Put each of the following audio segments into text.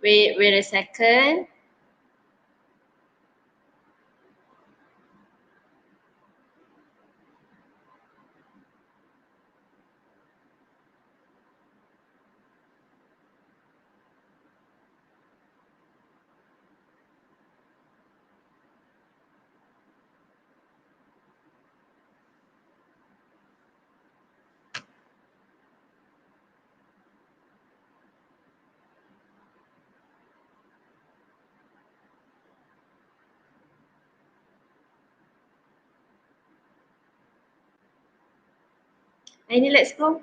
Wait a second. Ini let's go.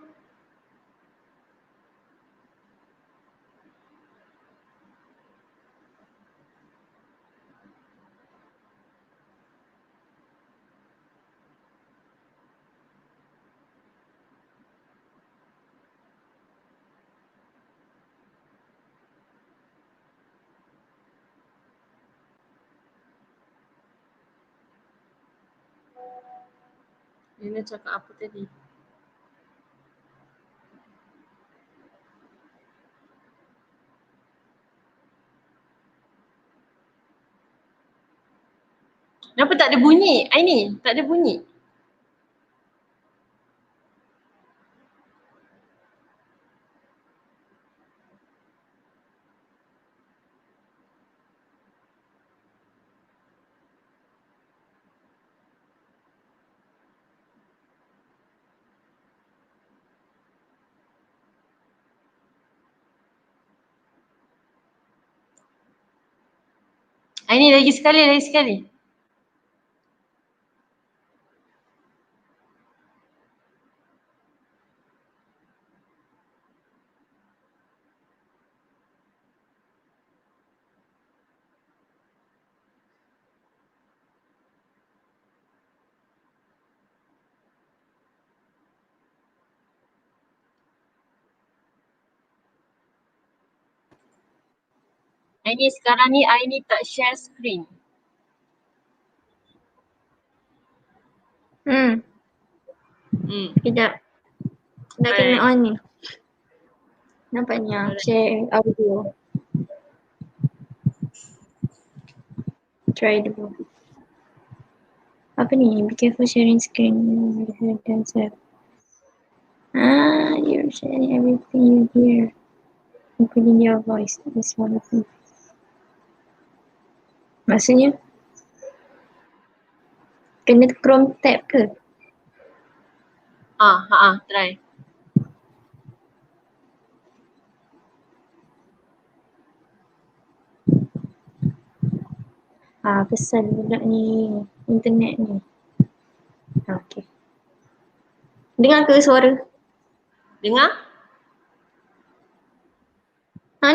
Ini cakap apa tadi? Kenapa tak ada bunyi? Ini tak ada bunyi. Ini lagi sekali. Ini sekarang ni I tak share screen. Sekejap. Dah kena on ni. Nampaknya share audio. Try dulu. Apa ni? Be careful sharing screen. You're sharing everything you hear, including your voice. That's one of them. Maksudnya? Kena Chrome tab ke? Try. Pesan pula ni internet ni. Okay. Dengar ke suara? Dengar?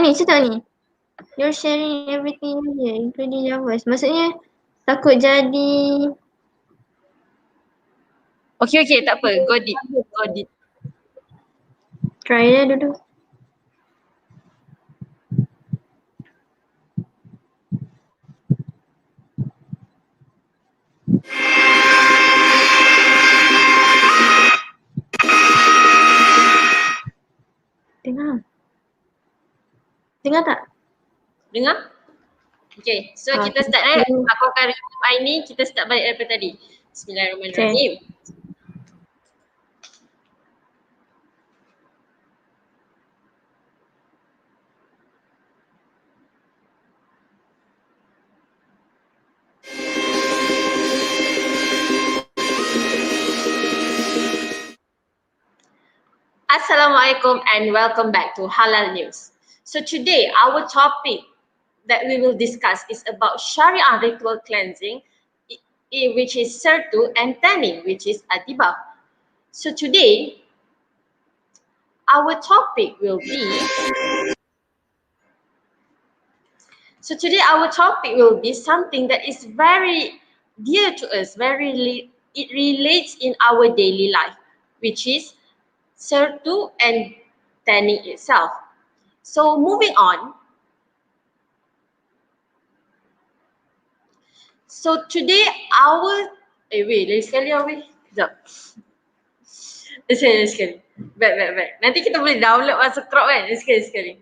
Ni cakap ni. You're sharing everything here, including your voice. Maksudnya takut jadi Okay, tak apa. Got it. try dah dulu. Dengar tak? Dengar? Okay, so kita start Aku akan remove ini, kita start balik daripada tadi. Bismillahirrahmanirrahim. Assalamualaikum and welcome back to Halal News. So today our topic that we will discuss is about Shariah ritual cleansing, which is Sertu, and tanning, which is Dibagh. So today our topic will be something that is very dear to us, it relates in our daily life, which is Sertu and tanning itself. So moving on. So today lagi sekali Sekejap. Sekali. Back. Nanti kita boleh download masuk crop kan? Sekali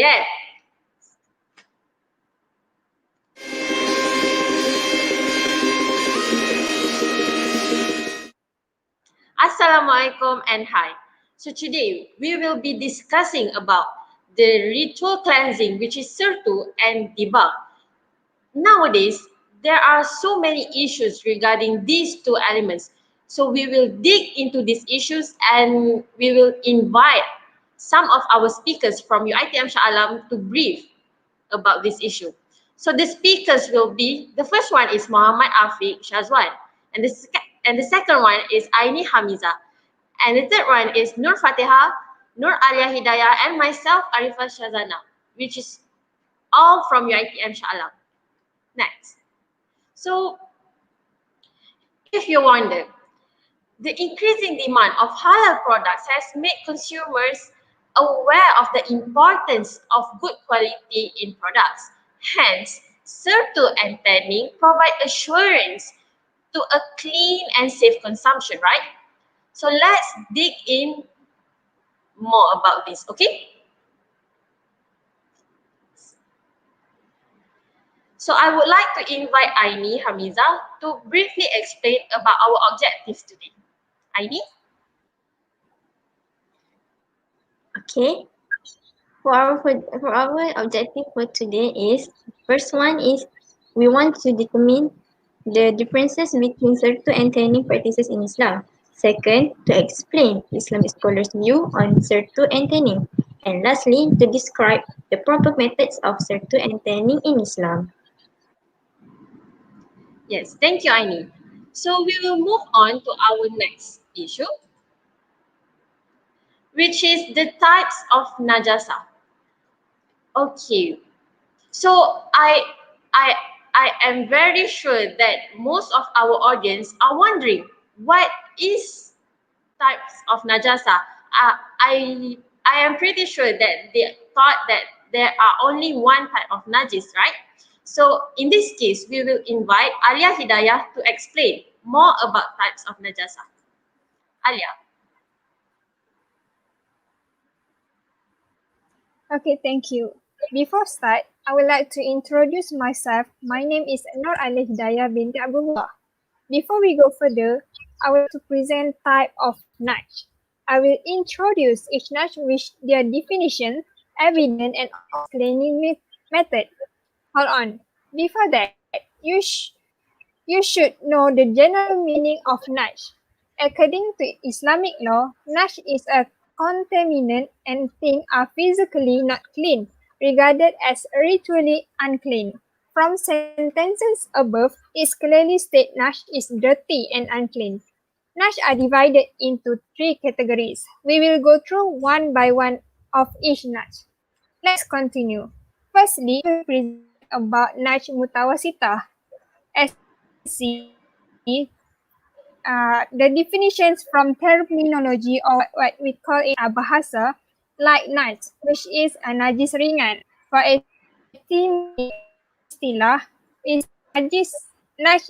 kan? Assalamualaikum and hi. So today we will be discussing about the ritual cleansing, which is Sertu and Dibagh. Nowadays, there are so many issues regarding these two elements. So we will dig into these issues and we will invite some of our speakers from UiTM Shah Alam to brief about this issue. So the speakers will be, the first one is Muhammad Afiq Shazwan, and the second one is Aini Hamiza, and the third one is Nur Fatiha, Nur Alia Hidayah, and myself Arifah Shazana, which is all from UiTM Shah Alam. Next. So if you wonder, the increasing demand of halal products has made consumers aware of the importance of good quality in products. Hence, Sertu and tanning provide assurance to a clean and safe consumption, right? So let's dig in more about this, okay? So I would like to invite Aini Hamiza to briefly explain about our objectives today. Aini? Okay. For our objective for today is, first one is we want to determine the differences between Sertu and tanning practices in Islam. Second, to explain Islamic scholars' view on Sertu and tanning. And lastly, to describe the proper methods of Sertu and tanning in Islam. Yes, thank you, Aini. So we will move on to our next issue, which is the types of najasa. Okay, so I I am very sure that most of our audience are wondering what is types of najasa. I am pretty sure that they thought that there are only one type of najis, right? So in this case, we will invite Alia Hidayah to explain more about types of najasa. Alia. Okay, thank you. Before start, I would like to introduce myself. My name is Nur Ali Hidayah binti Abdullah. Before we go further, I would like to present type of nudge. I will introduce each nudge with their definition, evidence, and also cleaning method. Hold on. Before that, you should know the general meaning of nudge. According to Islamic law, nudge is a contaminant and things are physically not clean, regarded as ritually unclean. From sentences above, it clearly states nudge is dirty and unclean. Nudge are divided into three categories. We will go through one by one of each nudge. Let's continue. Firstly, we will present about nudge mutawasitah. As you can see, the definitions from terminology or what we call in bahasa, like najis, which is a najis ringan. For estimate istilah is najis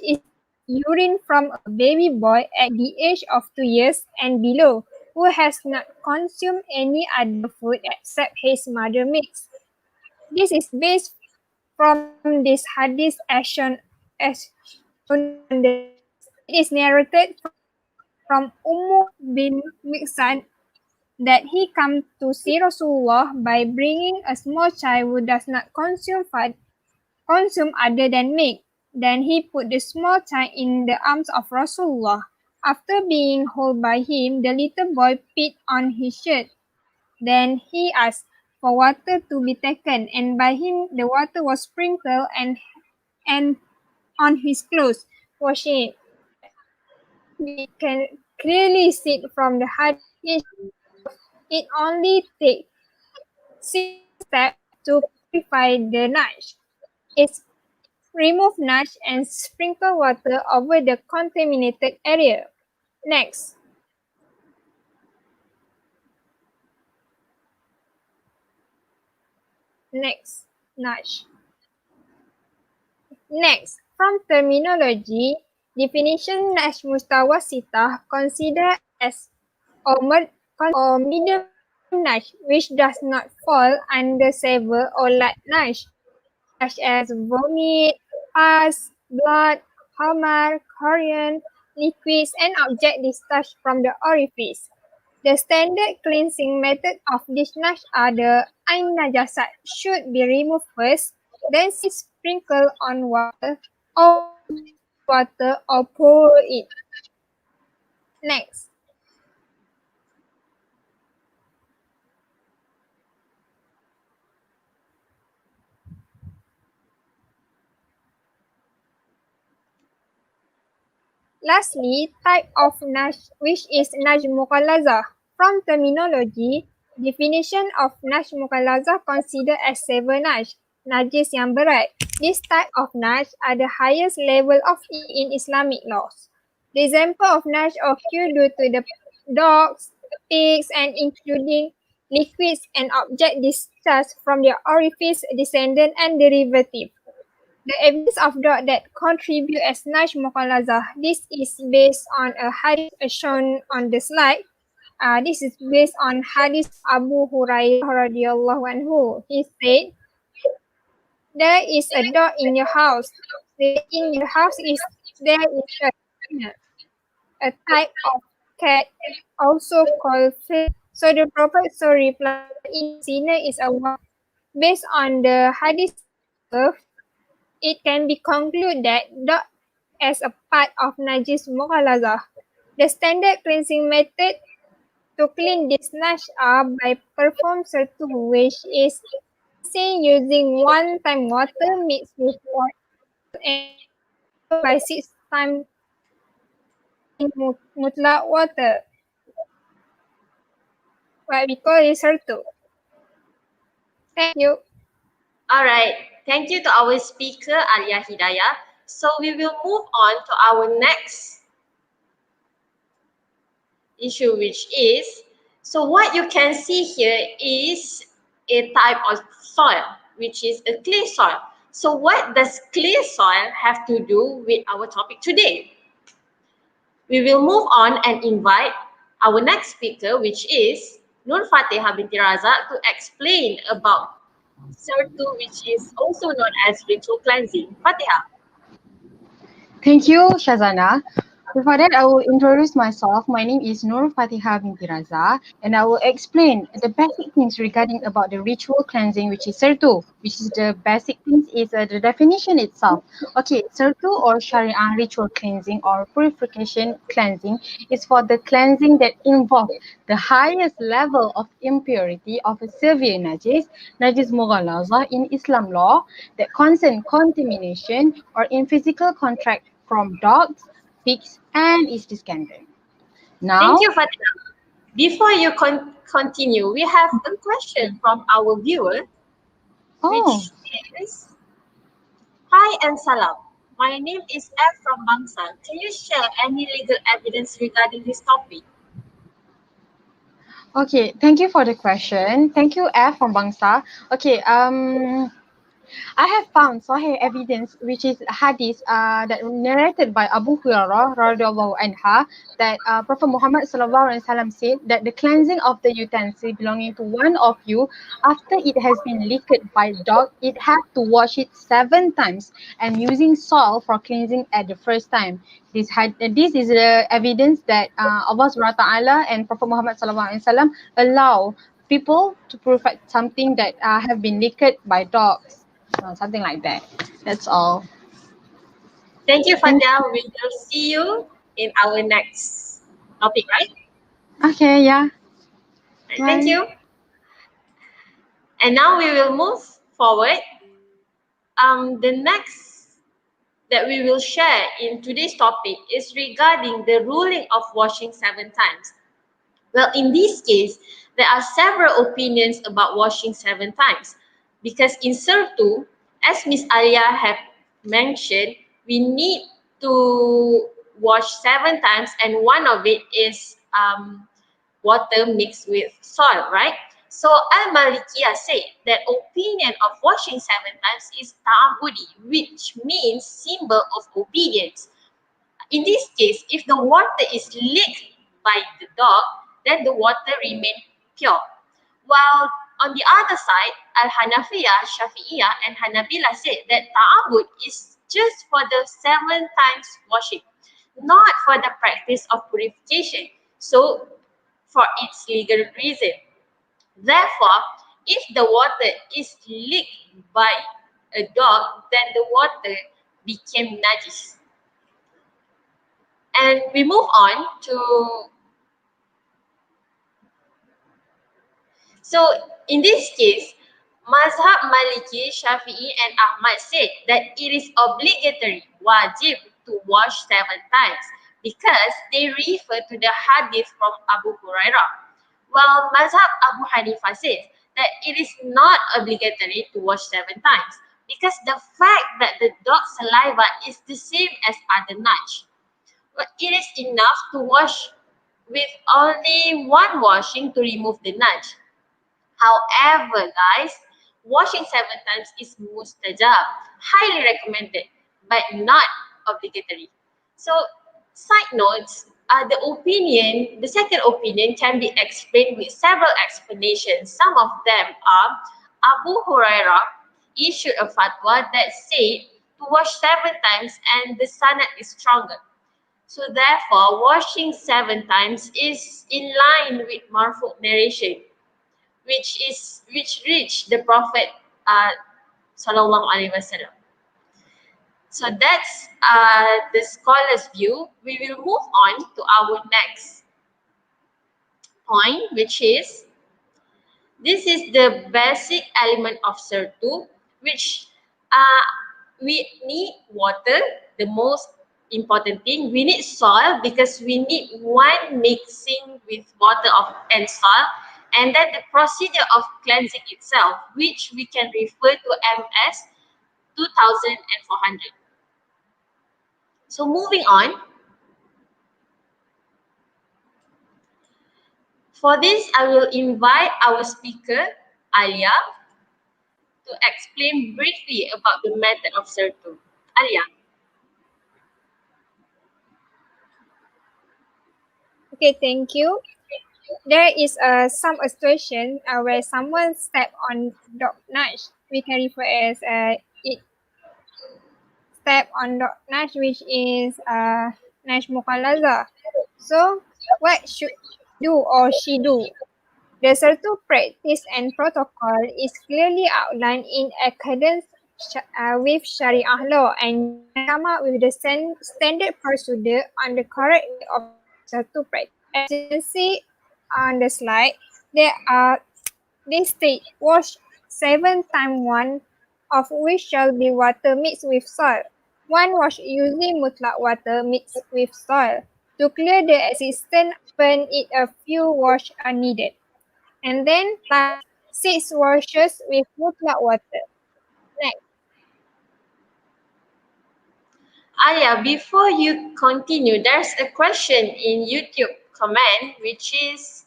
is urine from a baby boy at the age of 2 years and below who has not consumed any other food except his mother milk. This is based from this hadith as shown under this. It is narrated from Ummu bin Miksan that he came to see Rasulullah by bringing a small child who does not consume other than milk. Then he put the small child in the arms of Rasulullah. After being held by him, the little boy peed on his shirt. Then he asked for water to be taken, and by him the water was sprinkled and on his clothes, washing it. As we can clearly see from the hadith above, it only takes simple steps to purify the nash. It's remove nash and sprinkle water over the contaminated area. Next, nash. Next, from terminology, definition nash mustawasitah considered as or medium nash which does not fall under severe or light nash, such as vomit, pus, blood, humor, corian, liquids, and objects discharged from the orifice. The standard cleansing method of discharge are the ain najasat should be removed first, then sprinkle on water or use cold water or pour it. Next. Lastly, type of nash, which is nash mughallazah. From terminology, definition of nash mughallazah considered as seven nash, najis yang berat. This type of nash are the highest level of it in Islamic laws. The example of nash occur due to the dogs, pigs, and including liquids and object discharged from their orifice, descendant, and derivative. The evidence of dog that contribute as Nash Mukhalaza. This is based on a hadith shown on the slide. This is based on hadith Abu Hurairah radhiyallahu anhu. He said, there is a dog in your house. In your house is there is a type of cat also called fish. So the Prophet replied, in the sinner is a one. Based on the hadith above, it can be concluded that dog as a part of najis mughalazah. The standard cleansing method to clean this nash are by perform sertu, which is cleansing using 1 time water mixed with water and followed by 6 times in mutlaq water. What we call is sertu. Thank you. All right. Thank you to our speaker, Alia Hidayah. So we will move on to our next issue, which is, so what you can see here is a type of soil, which is a clay soil. So what does clay soil have to do with our topic today? We will move on and invite our next speaker, which is Nur Fatihah binti Razak, to explain about Sertu, which is also known as ritual cleansing. Fatihah. Thank you, Shazana. Before that, I will introduce myself. My name is Nur Fatihah binti Raza, and I will explain the basic things regarding about the ritual cleansing, which is Sertu, which is the basic things is the definition itself. Okay, Sertu or Shariah ritual cleansing or purification cleansing is for the cleansing that involves the highest level of impurity of a severe najis mughallazah in Islam law that concern contamination or in physical contact from dogs, pigs, and its descendant. Now, Thank you, Fatihah. Before you continue, we have a question from our viewer, oh, which is, hi and salam. My name is F from Bangsa. Can you share any legal evidence regarding this topic? okay. Thank you for the question. Thank you, F from Bangsa. Okay. I have found Sahih evidence, which is hadith that narrated by Abu Hurairah radhiyallahu anha, that Prophet Muhammad sallallahu alaihi wasallam said that the cleansing of the utensil belonging to one of you after it has been licked by dog, it had to wash it 7 times and using salt for cleansing at the first time. This is the evidence that Allah subhanahu wa ta'ala and Prophet Muhammad sallallahu alaihi wasallam allow people to purify something that have been licked by dogs. Something like that. That's all. Thank you, Fatihah. We will see you in our next topic, right? Okay, yeah. Right, Bye. thank you. And now we will move forward. The next that we will share in today's topic is regarding the ruling of washing 7 times. Well, in this case, there are several opinions about washing 7 times, because in Sertu, as Miss Alia have mentioned, we need to wash 7 times, and one of it is water mixed with soil, right? So Al-Malikiyah said that opinion of washing 7 times is ta'abudi, which means symbol of obedience. In this case, if the water is licked by the dog, then the water remains pure. While on the other side, Al-Hanafiyah, Shafi'iyah, and Hanabila said that ta'abud is just for the 7 times washing. not for the practice of purification, so for its legal reason. Therefore, if the water is leaked by a dog, then the water became najis. And we move on to, so in this case, Mazhab Maliki, Shafi'i and Ahmad said that it is obligatory, wajib, to wash 7 times because they refer to the hadith from Abu Hurairah. While Mazhab Abu Hanifa says that it is not obligatory to wash 7 times because the fact that the dog's saliva is the same as other nudge. But it is enough to wash with only one washing to remove the nudge. However, guys, washing 7 times is mustajab, highly recommended, but not obligatory. So, side notes, the second opinion can be explained with several explanations. Some of them are Abu Hurairah issued a fatwa that said to wash 7 times and the sanad is stronger. So therefore, washing 7 times is in line with marfu narration which reached the Prophet Sallallahu Alaihi Wasallam. So that's the scholar's view. We will move on to our next point, which is this is the basic element of Sertu, which uh, we need water, the most important thing. We need soil because we need one mixing with water and soil, and then the procedure of cleansing itself, which we can refer to MS 2400. So moving on, for this I will invite our speaker, Alia, to explain briefly about the method of Sertu. Alia. Okay, thank you. There is some illustration where someone step on dog nudge. We can refer as it step on dog nudge, which is nudge mukhalaza. So what should he do or she do? The Sertu practice and protocol is clearly outlined in accordance with Shariah law, and you can come up with the standard procedure on the correct way of Sertu practice. As you can see on the slide, they state wash 7 times, one of which shall be water mixed with soil. One wash using mutlak water mixed with soil. To clear the existence, even if a few wash are needed. And then plus 6 washes with mutlak water. Next. Alia, before you continue, there's a question in YouTube comment which is,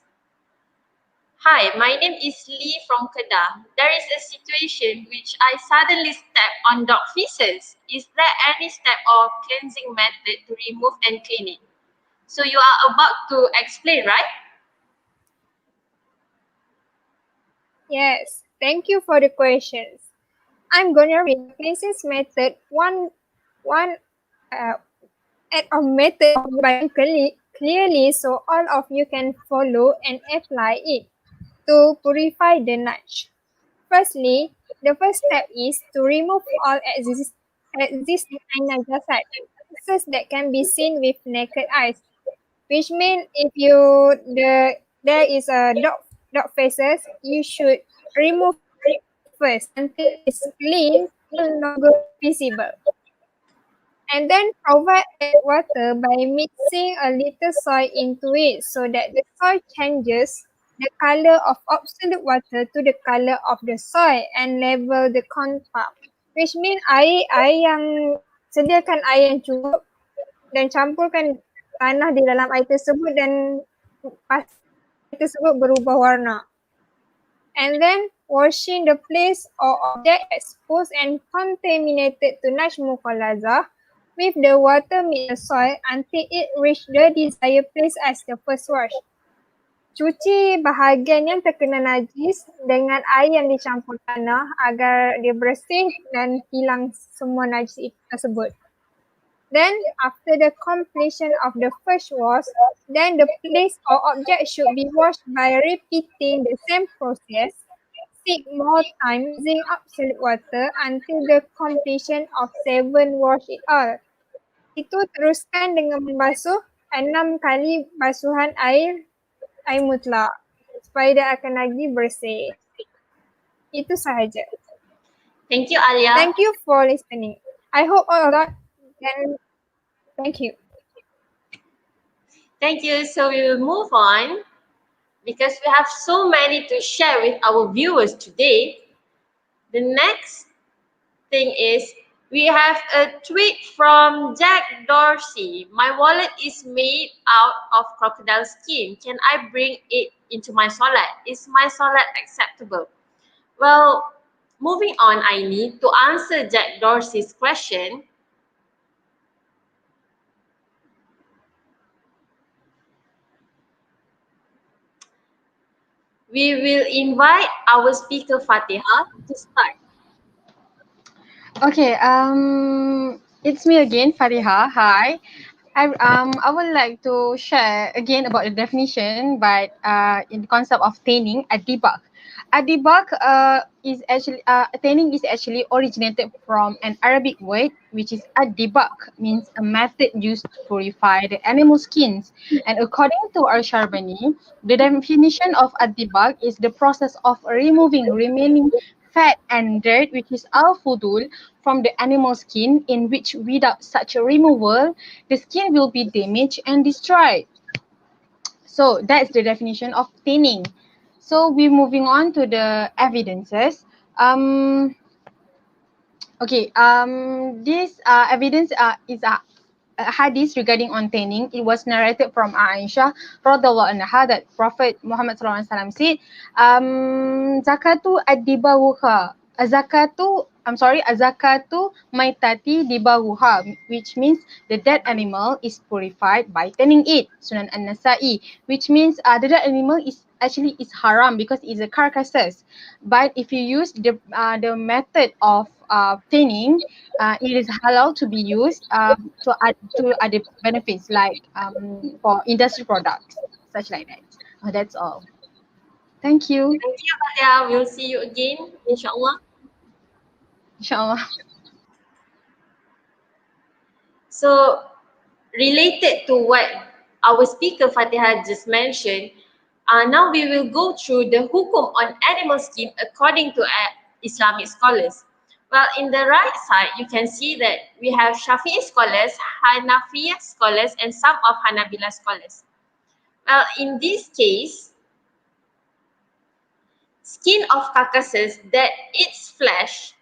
hi, my name is Lee from Kedah. There is a situation which I suddenly step on dog feces. Is there any step or cleansing method to remove and clean it? So you are about to explain, right? Yes. Thank you for the questions. I'm gonna read the cleansing method one at a method by clearly so all of you can follow and apply it to purify the nudge. Firstly, the first step is to remove all existing najasat, that can be seen with naked eyes. Which means if there is a dog faces, you should remove it first until it's clean, no longer visible. And then provide add water by mixing a little soil into it so that the soil changes the color of absolute water to the color of the soil and level the compound. Which means air yang sediakan air yang cukup dan campurkan tanah di dalam air tersebut dan pastikan air tersebut berubah warna. And then washing the place or object exposed and contaminated to naj mukhalaza with the water mixed the soil until it reach the desired place as the first wash. Cuci bahagian yang terkena najis dengan air yang dicampur tanah agar dia bersih dan hilang semua najis tersebut. Then, after the completion of the first wash, then the place or object should be washed by repeating the same process 6 more times using absolute water until the completion of 7 wash in all. Itu teruskan dengan membasuh 6 kali basuhan air mutlak supaya dia akan lagi bersih. Itu sahaja. Thank you, Alia. Thank you for listening. I hope all that and thank you. Thank you. So we will move on because we have so many to share with our viewers today. The next thing is we have a tweet from Jack Dorsey. My wallet is made out of crocodile skin. Can I bring it into my solat? Is my solat acceptable? Well, moving on, I need to answer Jack Dorsey's question. We will invite our speaker Fatiha to start. Okay, it's me again, Fariha. Hi. I would like to share again about the definition, but in the concept of tanning, a debug. A debug is actually tanning is actually originated from an Arabic word which is a debug, means a method used to purify the animal skins. And according to Al-Sharbani, the definition of a debug is the process of removing remaining fat and dirt, which is al-fudul, from the animal skin, in which without such a removal, the skin will be damaged and destroyed. So that's the definition of tanning. So we're moving on to the evidences. This evidence is a hadith regarding on tanning. It was narrated from Aisha radhiallahu anha that Prophet Muhammad sallallahu alaihi wasallam said, zakatu ad-dibagha. Azakatu maitati dibahuha, which means the dead animal is purified by tanning it. Sunan An-Nasa'i, which means the dead animal is haram because it's a carcasses. But if you use the method of tanning, it is halal to be used to add to other benefits like for industry products, such like that. That's all. Thank you. Thank you, Fatiha. We'll see you again, inshallah. Inshallah. So, related to what our speaker Fatiha just mentioned, now we will go through the hukum on animal skin according to Islamic scholars. Well, in the right side, you can see that we have Shafi'i scholars, Hanafi scholars, and some of Hanabila scholars. Well, in this case, skin of carcasses that eats flesh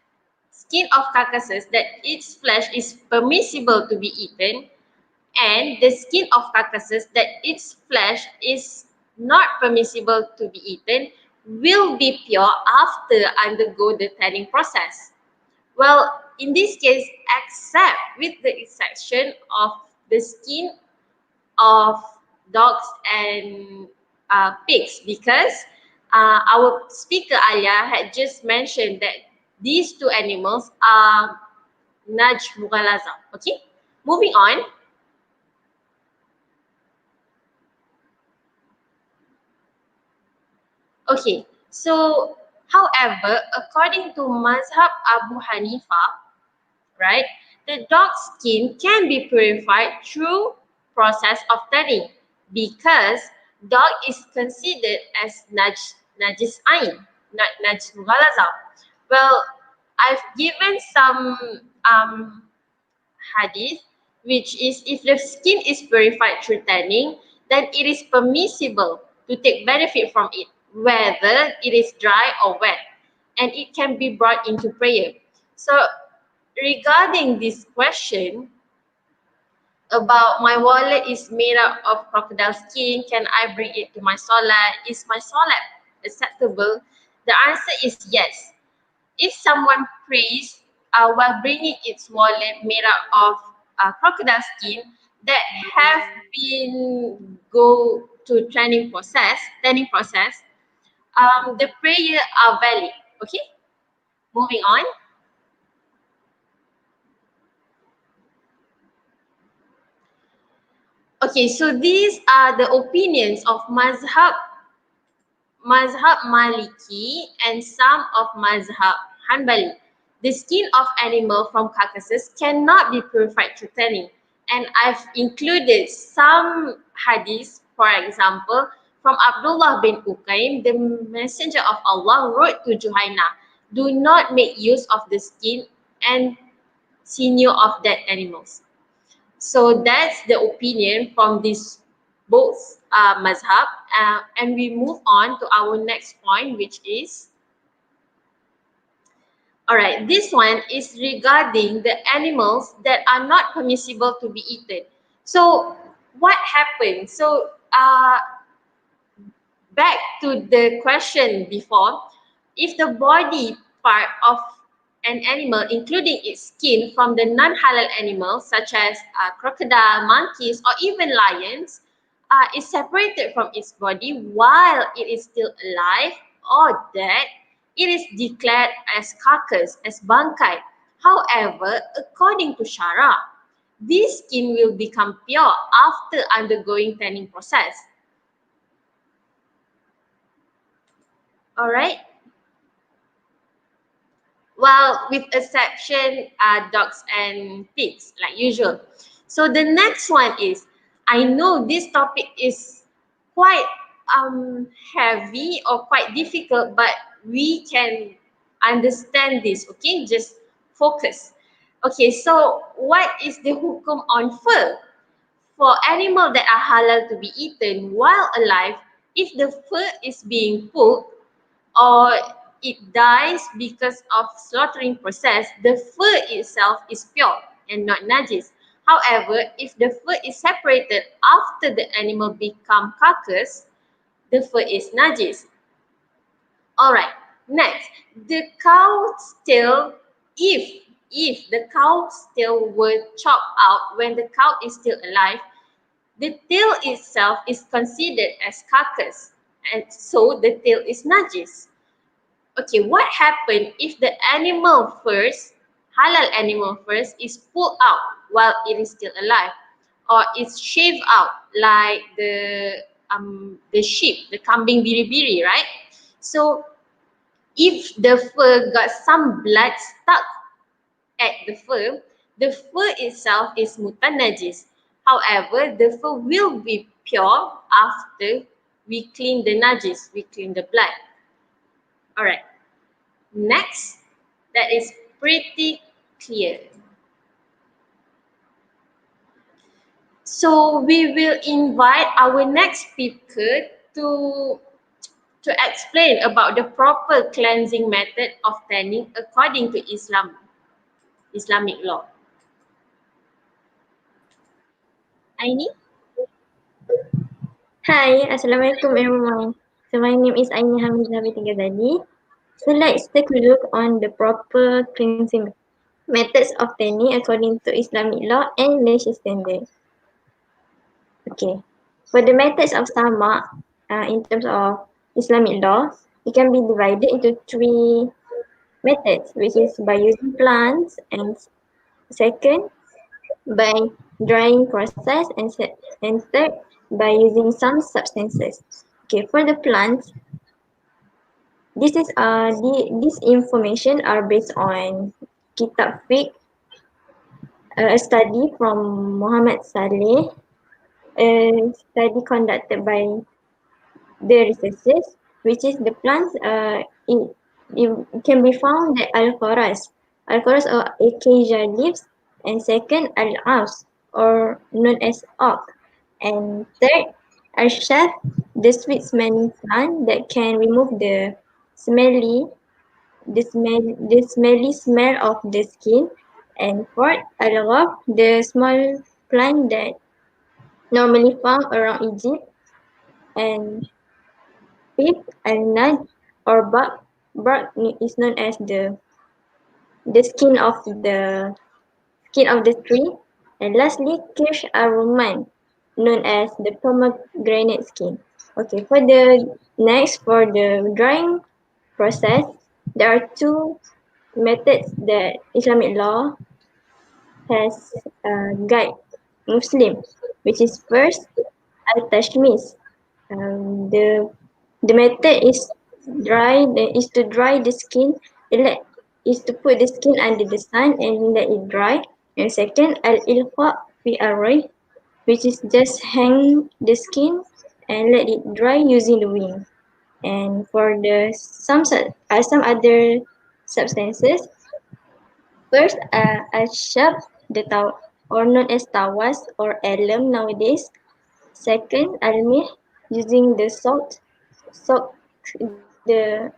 is permissible to be eaten, and the skin of carcasses that eats flesh is not permissible to be eaten will be pure after undergo the tanning process. Well, in this case, except with the exception of the skin of dogs and pigs, because our speaker Alia had just mentioned that these two animals are Naj Mughalaza. Okay, moving on. Okay, so however, according to Mazhab Abu Hanifa, right, the dog skin can be purified through process of tanning because dog is considered as najis ain, not najis mughalaza. Well, I've given some hadith, which is if the skin is purified through tanning, then it is permissible to take benefit from it, whether it is dry or wet, and it can be brought into prayer. So regarding this question about my wallet is made out of crocodile skin, can I bring it to my solat? Is my solat acceptable? The answer is yes. If someone prays while bringing its wallet made out of crocodile skin that have been go to tanning process, the prayer are valid. Okay, moving on. Okay, so these are the opinions of Mazhab Maliki and some of Mazhab Hanbali. The skin of animal from carcasses cannot be purified through tanning. And I've included some hadiths, for example, from Abdullah bin Uqaim, the messenger of Allah wrote to Juhaina, do not make use of the skin and sinew of dead animals. So that's the opinion from these both mazhab. And we move on to our next point, which is, all right, this one is regarding the animals that are not permissible to be eaten. So what happened? So back to the question before, if the body part of an animal, including its skin from the non-halal animals such as crocodile, monkeys, or even lions, is separated from its body while it is still alive or dead, it is declared as carcass, as bangkai. However, according to Shariah, this skin will become pure after undergoing tanning process. All right. Well, with exception dogs and pigs, like usual. So the next one is, I know this topic is quite heavy or quite difficult, but we can understand this, okay? Just focus. Okay, so what is the hukum on fur? For animals that are halal to be eaten while alive, if the fur is being pulled or it dies because of slaughtering process, the fur itself is pure and not najis. However, if the fur is separated after the animal become carcass, the fur is najis. Alright, next, the cow's tail, if the cow's tail were chopped out when the cow is still alive, the tail itself is considered as carcass, and so the tail is najis. Okay, what happened if the animal first, halal animal first, is pulled out while it is still alive, or it's shaved out like the sheep, the kambing biri-biri, right? So if the fur got some blood stuck at the fur itself is mutanajis. However, the fur will be pure after we clean the najis, we clean the blood. All right. Next, that is pretty clear. So we will invite our next speaker to explain about the proper cleansing method of tanning according to Islamic law. Aini? Hi, Assalamualaikum everyone. So my name is Aini Hamizah binti Ghazali. So let's take a look on the proper cleansing methods of tanning according to Islamic law and Malaysia standard. Okay, for the methods of sama, in terms of Islamic law, it can be divided into three methods, which is by using plants, and second, by drying process, and third, by using some substances. Okay, for the plants, this information are based on Kitab Fiqh, a study from Muhammad Saleh, a study conducted by the researchers, which is the plants. It can be found that al-kharas or acacia leaves, and second al-aus or known as oak, and third al-shaf, the sweet smelling plant that can remove smelly the smelly smell of the skin, and fourth al-ghaf, the small plant that normally found around Egypt, and fifth al-naj or bark is known as the skin of the tree, and lastly kirsch aroman, known as the pomegranate skin. Okay, for the drying process, there are two methods that Islamic law has guide Muslim, which is first al-tashmis. The method is to dry the skin, let is to put the skin under the sun and let it dry. And second, al-ilqa fi array, which is just hang the skin and let it dry using the wind. And for the some other substances, first al-shab, or known as tawas or alum nowadays. Second, almih, using the soak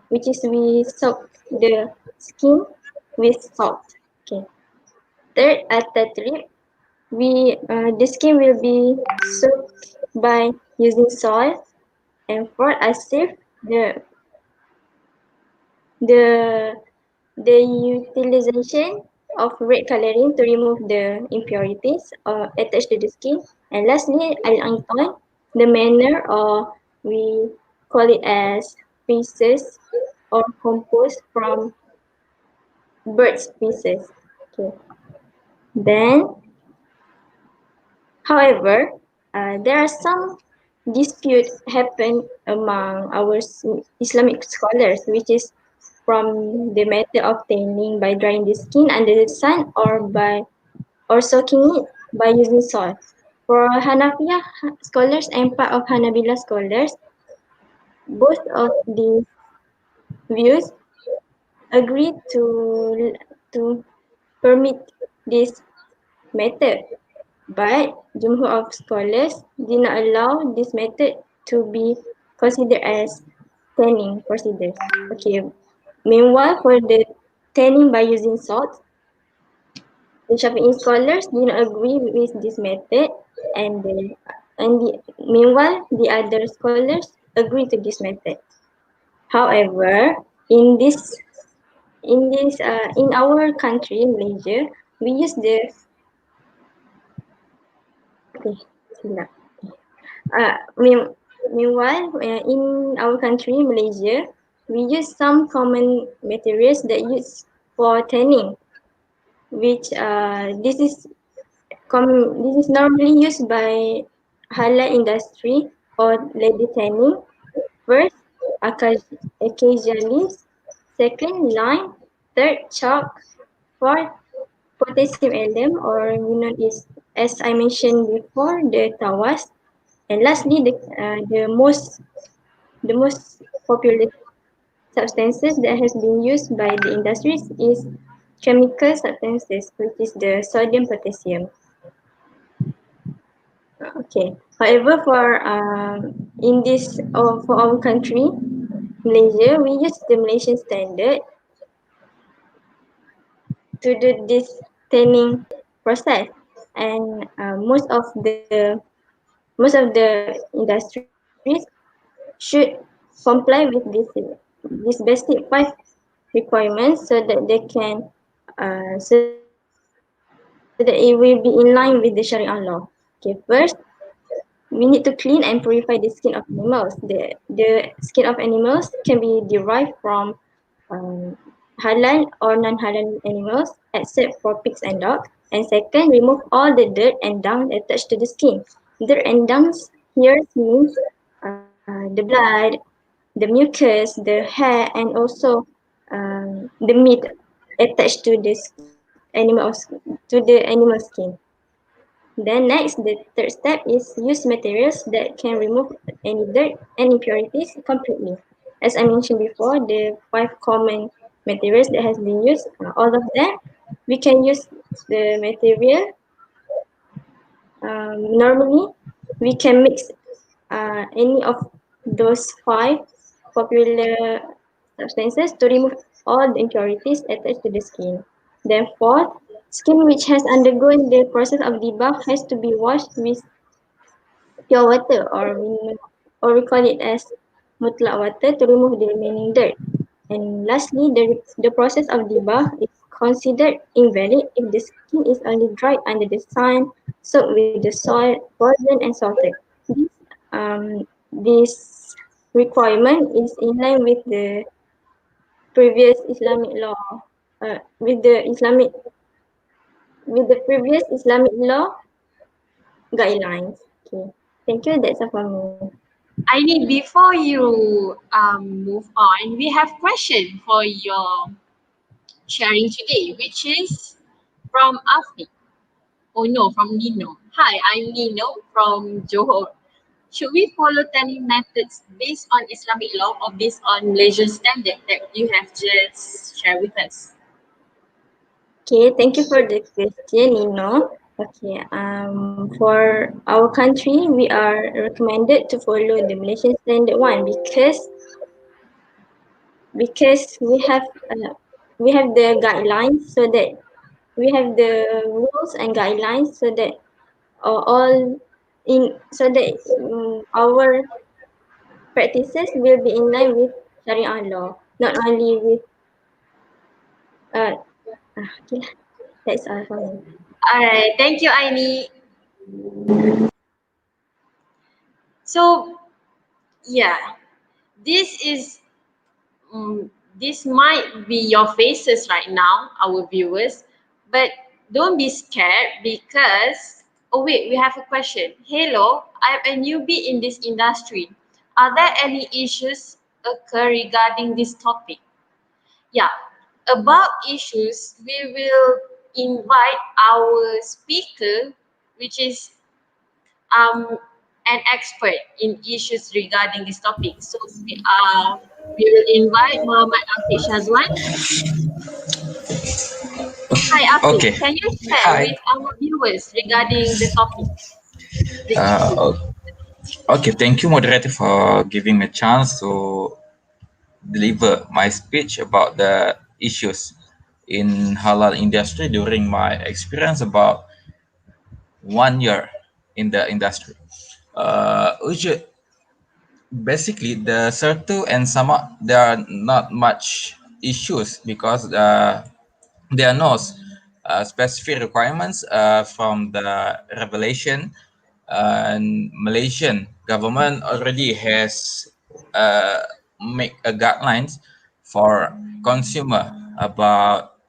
which is we soak the skin with salt. Okay. Third, at-tatrib, the skin will be soaked by using salt. And fourth, asif, the the the utilization of red coloring to remove the impurities attached to the skin. And lastly, al-anton, the manner, or we call it as pieces or composed from bird species. Okay. Then, however, there are some dispute happen among our Islamic scholars, which is from the method of tanning by drying the skin under the sun or soaking it by using salt. For Hanafiya scholars and part of Hanabila scholars, both of these views agree to permit this method, but Jumhur of scholars did not allow this method to be considered as tanning procedure. Okay. Meanwhile, for the tanning by using salt, the Shafi'i scholars did not agree with this method, and meanwhile the other scholars agree to this method. However, in this in our country, Malaysia, we use the okay, silap. Meanwhile, in our country, Malaysia, we use some common materials that use for tanning, which this is normally used by halal industry or lady tanning. First, acacia second, lime, third, chalk, fourth, potassium alum, or known as I mentioned before, the tawas, and lastly, the most popular substances that has been used by the industries is chemical substances, which is the sodium potassium. Okay. However, for our country, Malaysia, we use the Malaysian standard to do this tanning process, and most of the industries should comply with this basic five requirements so that they can so that it will be in line with the Shariah law. Okay, first we need to clean and purify the skin of animals. The skin of animals can be derived from halal or non-halal animals, except for pigs and dogs. And second, remove all the dirt and dung attached to the skin. Dirt and dung here means the blood, the mucus, the hair, and also the meat attached to the animal skin. Then next, the third step is use materials that can remove any dirt and impurities completely. As I mentioned before, the five common materials that has been used, all of them, we can use the material. Normally, we can mix any of those five popular substances to remove all the impurities attached to the skin. Then fourth, skin which has undergone the process of debug has to be washed with pure water, or we call it as mutlak water, to remove the remaining dirt. And lastly, the process of debug is considered invalid if the skin is only dried under the sun, soaked with the soil, frozen and salted. This, this requirement is in line with the previous Islamic law, uh, with the Islamic with the previous Islamic law guidelines. Okay. Thank you. That's all for me. I need before you move on, we have question for your sharing today, which is from Afi. Oh no, from Nino. Hi, I'm Nino from Johor. Should we follow tanning methods based on Islamic law or based on Malaysian standard that you have just shared with us? Okay, thank you for the question, Nino. Okay, for our country, we are recommended to follow the Malaysian standard one because we have the guidelines so that we have the rules and guidelines so that all in so that our practices will be in line with Sharia law, not only with uh okay lah. That's all for me. All right, thank you, Aini. So yeah, this is this might be your faces right now, our viewers, but don't be scared because oh wait, we have a question. Hello, I'm a newbie in this industry. Are there any issues occur regarding this topic? Yeah, about issues, we will invite our speaker, which is um, an expert in issues regarding this topic. So we will invite Muhammad Afiq Shazwan. Hi Afiq, Okay. can you share Hi. with our viewers regarding the topic, the Uh, issue? o- okay. Thank you, moderator, for giving me a chance to deliver my speech about the issues in halal industry during my experience about 1 year in the industry. Basically, the Sertu and Sama, there are not much issues because there are no specific requirements from the revelation, and Malaysian government already has uh, make a guidelines for consumer about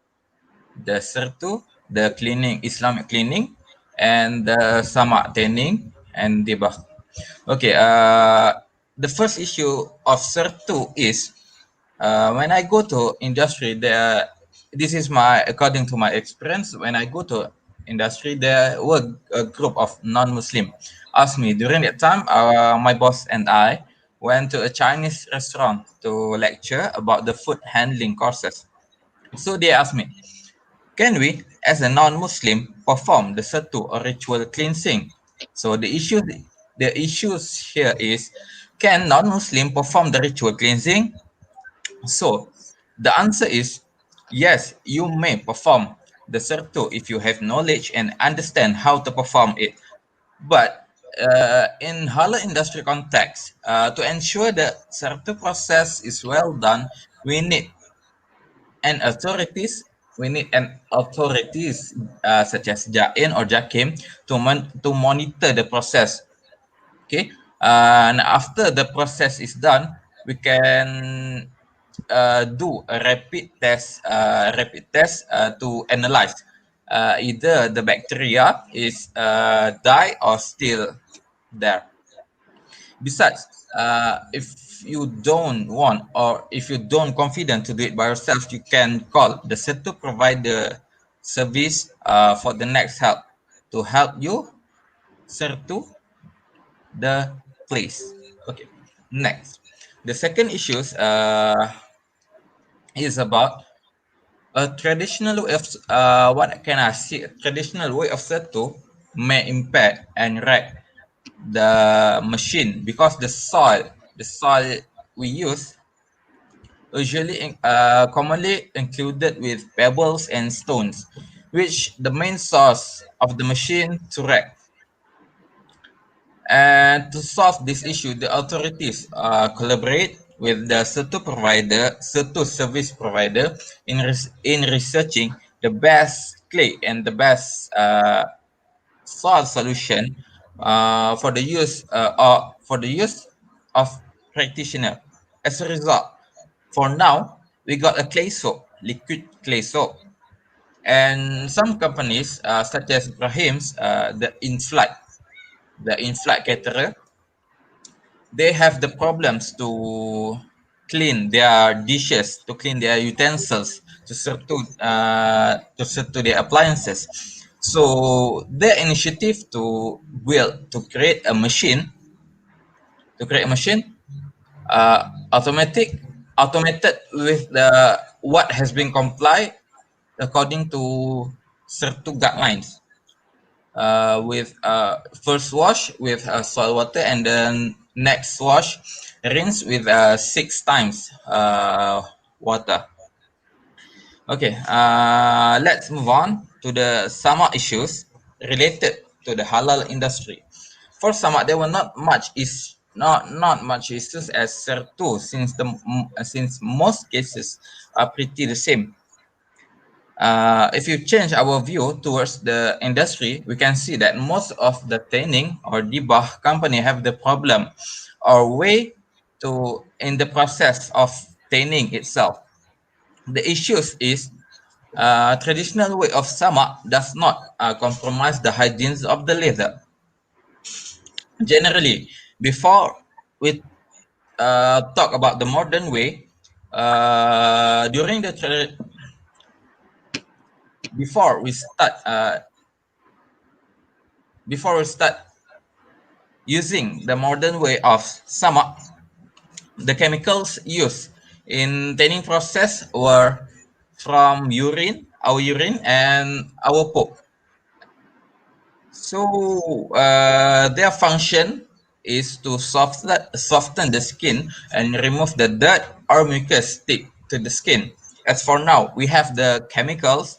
the Sertu, the cleaning, Islamic cleaning, and the Sama tanning and Dibagh. Okay, the first issue of Sertu is when I go to industry, there this is my according to my experience. When I go to industry, there were a group of non-Muslim. Asked me during that time. My boss and I went to a Chinese restaurant to lecture about the food handling courses. So they asked me, can we, as a non-Muslim, perform the Sertu or ritual cleansing? So the issues here is, can non-Muslim perform the ritual cleansing? So the answer is yes, you may perform the Sertu if you have knowledge and understand how to perform it. But in halal industry context, to ensure the Sertu process is well done, we need and authorities we need an authorities such as Jain or Jakim to monitor the process. Okay, and after the process is done, we can do a rapid test to analyze either the bacteria is die or still there. Besides, if you don't want or if you don't confident to do it by yourself, you can call the Sertu provider service for the next help to help you Sertu the place. Okay. Next, the second issues is about a traditional way of what can I see? A traditional way of Sertu may impact and wreck the machine because the soil we use usually commonly included with pebbles and stones, which the main source of the machine to wreck. And to solve this issue, the authorities collaborate with the Sertu service provider in researching the best clay and the best soil solution for the use of practitioner. As a result, for now, we got a clay soap, liquid clay soap, and some companies such as Brahim's, the in flight. the in-flight caterer, they have the problems to clean their dishes, to clean their utensils, to sertu their appliances. So their initiative to create a machine, automatic, automated with the what has been complied according to Sertu guidelines. With first wash with soil water, and then next wash rinse with 6 times water. Okay, let's move on to the sama issues related to the halal industry. For sama, there were not much issues as Sertu, since most cases are pretty the same. If you change our view towards the industry, we can see that most of the tanning or debug company have the problem or way to in the process of tanning itself. The issues is traditional way of samak does not compromise the hygiene of the leather. Generally, before we talk about the modern way, during the before we start before we start using the modern way of samak, the chemicals used in tanning process were from our urine and our poop. So their function is to soften the skin and remove the dirt or mucus stick to the skin. As for now, we have the chemicals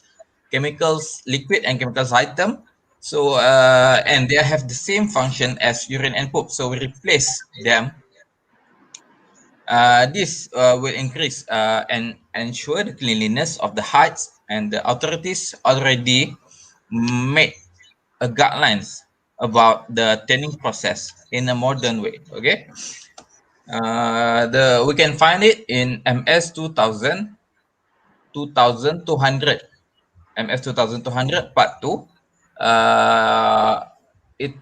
liquid and chemicals item. So and they have the same function as urine and poop. So we replace them. This will increase and ensure the cleanliness of the heights, and the authorities already made guidelines about the tanning process in a modern way. Okay, the we can find it in MS 2000 2200 MS 2200 Part 2. It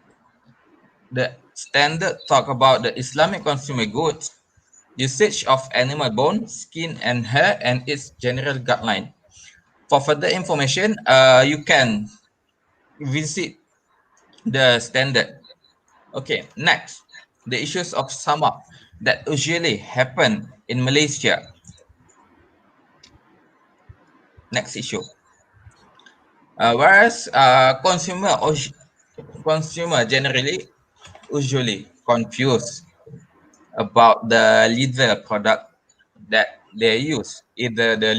the standard talk about the Islamic consumer goods, usage of animal bone, skin, and hair, and its general guideline. For further information, you can visit the standard. Okay, next, the issues of samak that usually happen in Malaysia. Next issue. Whereas consumer generally usually confused about the leather product that they use. Either the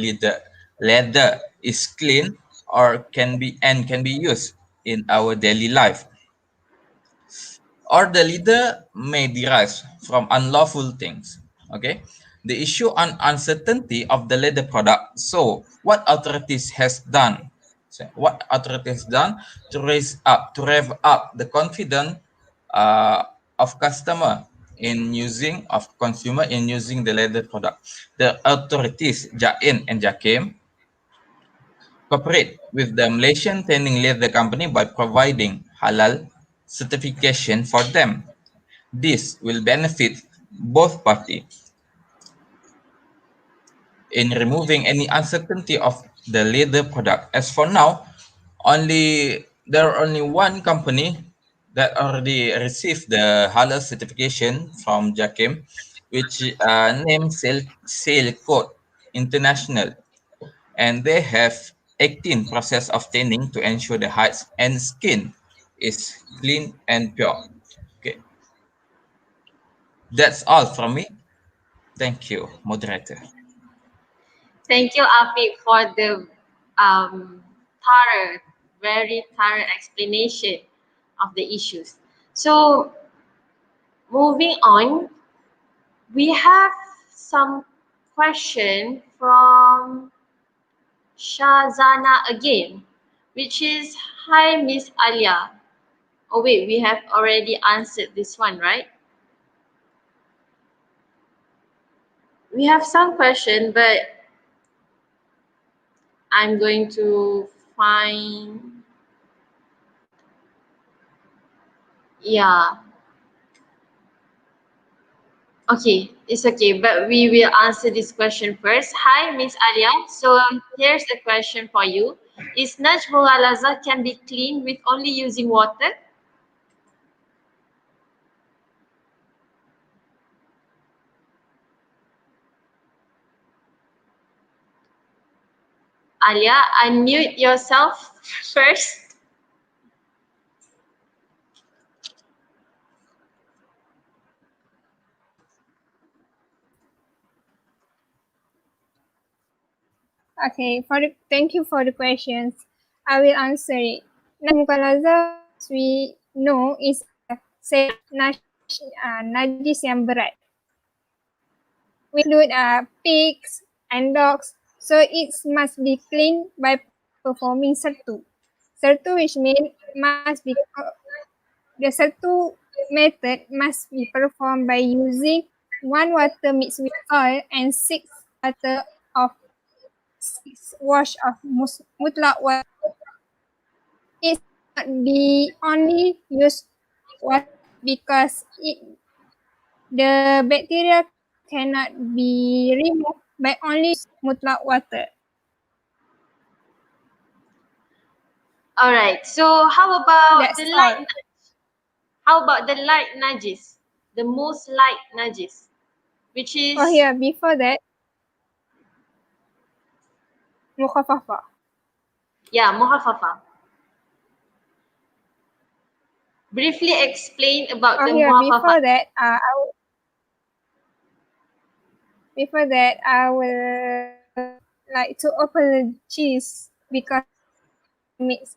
leather is clean or can be used in our daily life, or the leader may derive from unlawful things. Okay, the issue on uncertainty of the leather product. So what authorities has done? What authorities done to rev up the confidence uh, of customer in using of consumer in using the leather product? The authorities Jain and Jakim cooperate with the Malaysian Tanning Leather Company by providing halal certification for them. This will benefit both parties in removing any uncertainty of the leather product. As for now, there are only one company that already received the halal certification from Jakim, which named Sale Code International, and they have 18 process of tanning to ensure the hides and skin is clean and pure. Okay, that's all from me. Thank you, moderator. Thank you, Afi, for the thorough, very thorough explanation of the issues. So, moving on, we have some question from Shazana again, which is, hi, Miss Alia. Oh wait, we have already answered this one, right? We have some question, but I'm going to find Yeah. Okay, it's okay, but we will answer this question first. Hi, Miss Alia. So here's a question for you. Is Najm Mughalaza can be cleaned with only using water? Alia, unmute yourself first. Okay, thank you for the questions. I will answer it. Mukalaza, we know, is a najis yang berat. We include pigs and dogs, so it must be cleaned by performing sertu. Sertu, which means the sertu method must be performed by using 1 water mixed with oil and 6 water of 6 wash of mutlak water. It not be only used water because the bacteria cannot be removed by only mutlak water. All right. So how about That's all. how about the light najis? The most light najis, which is Oh yeah, before that, mukhafafa. yeah, muhaffafa. Briefly explain about Oh the yeah, muhaffafa. before that, I will like to apologize because mix.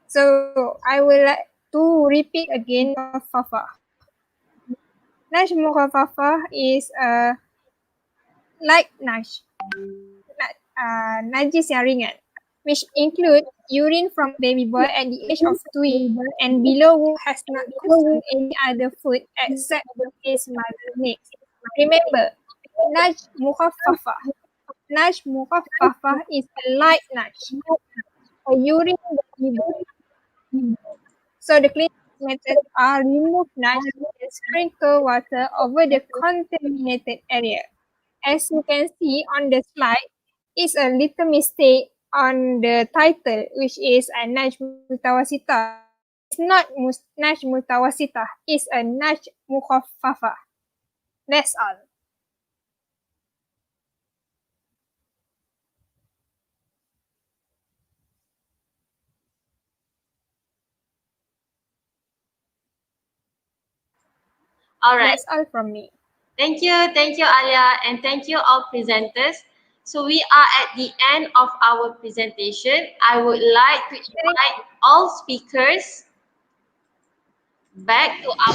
So I will like to repeat again mukhafafa. Nash mukhafafa is a light nash, najis yang ringan, which include urine from baby boy at the age of 2 years and below who has not consumed any other food except his mother's milk. Remember, Naj Mukhaffafa. Naj Mukhaffafa is a light nash, a urine baby boy. So the cleaning methods are remove nash and sprinkle water over the contaminated area. As you can see on the slide, is a little mistake on the title, which is a Naj Mutawasita. It's not Naj Mutawasita, it's a Naj Mukhaffafa. That's all. All right. That's all from me. Thank you, Alia, and thank you all presenters. So we are at the end of our presentation. I would like to invite all speakers back to our.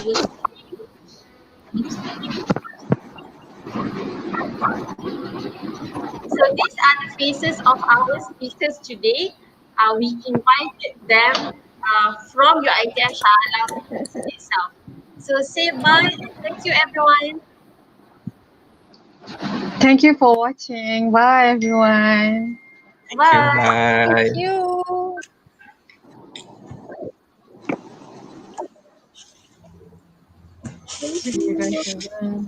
So these are the faces of our speakers today. We invited them from your ISH400 itself. So say bye. Thank you, everyone. Thank you for watching. Bye, everyone. Thank you. Bye. Bye. Thank you. You guys are done.